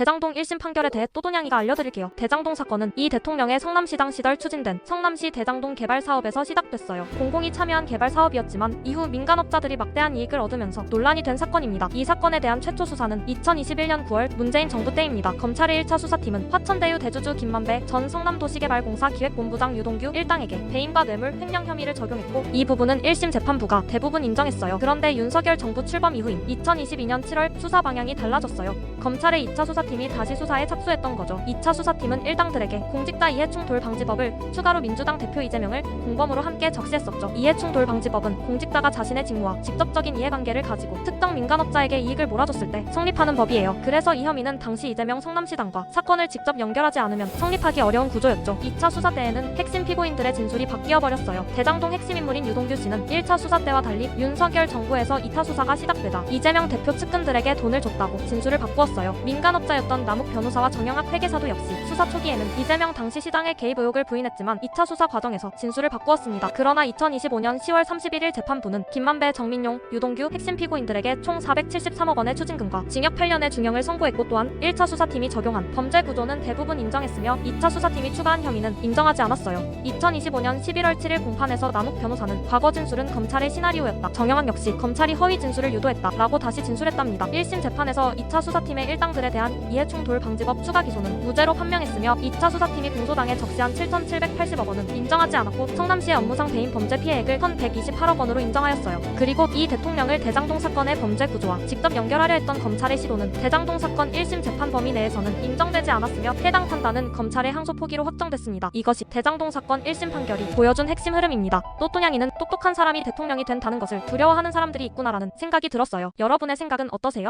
대장동 1심 판결에 대해 또돈양이가 알려드릴게요. 대장동 사건은 이 대통령의 성남시장 시절 추진된 성남시 대장동 개발 사업에서 시작됐어요. 공공이 참여한 개발 사업이었지만 이후 민간업자들이 막대한 이익을 얻으면서 논란이 된 사건입니다. 이 사건에 대한 최초 수사는 2021년 9월 문재인 정부 때입니다. 검찰의 1차 수사팀은 화천대유 대주주 김만배 전 성남도시개발공사 기획본부장 유동규 일당에게 배임과 뇌물, 횡령 혐의를 적용했고 이 부분은 1심 재판부가 대부분 인정했어요. 그런데 윤석열 정부 출범 이후인 2022년 7월 수사 방향이 달라졌어요. 검찰의 2차 수사팀이 다시 수사에 착수했던 거죠. 2차 수사팀은 일당들에게 공직자 이해충돌 방지법을 추가로 민주당 대표 이재명을 공범으로 함께 적시했었죠. 이해충돌 방지법은 공직자가 자신의 직무와 직접적인 이해관계를 가지고 특정 민간업자에게 이익을 몰아줬을 때 성립하는 법이에요. 그래서 이 혐의는 당시 이재명 성남시장과 사건을 직접 연결하지 않으면 성립하기 어려운 구조였죠. 2차 수사 때에는 핵심 피고인들의 진술이 바뀌어버렸어요. 대장동 핵심 인물인 유동규 씨는 1차 수사 때와 달리 윤석열 정부에서 2차 수사가 시작되자 이재명 대표 측근들에게 돈을 줬다고 진술을 바꾸었어요. 민간업자였던 남욱 변호사와 정영학 회계사도 역시 수사 초기에는 이재명 당시 시장의 개입 의혹을 부인했지만 2차 수사 과정에서 진술을 바꾸었습니다. 그러나 2025년 10월 31일 재판부는 김만배, 정민용, 유동규 핵심 피고인들에게 총 473억 원의 추징금과 징역 8년의 중형을 선고했고 또한 1차 수사팀이 적용한 범죄 구조는 대부분 인정했으며 2차 수사팀이 추가한 혐의는 인정하지 않았어요. 2025년 11월 7일 공판에서 남욱 변호사는 과거 진술은 검찰의 시나리오였다. 정영학 역시 검찰이 허위 진술을 유도했다 라고 다시 진술했답니다. 1심 재판에서 2차 수사팀의 일당들에 대한 이해충돌 방지법 추가 기소는 무죄로 판명했으며 2차 수사팀이 공소당에 적시한 7,780억 원은 인정하지 않았고 성남시의 업무상 배임 범죄 피해액을 1,128억 원으로 인정하였어요. 그리고 이 대통령을 대장동 사건의 범죄 구조와 직접 연결하려 했던 검찰의 시도는 대장동 사건 1심 재판 범위 내에서는 인정되지 않았으며 해당 판단은 검찰의 항소 포기로 확정됐습니다. 이것이 대장동 사건 1심 판결이 보여준 핵심 흐름입니다. 또또냥이는 똑똑한 사람이 대통령이 된다는 것을 두려워하는 사람들이 있구나라는 생각이 들었어요. 여러분의 생각은 어떠세요?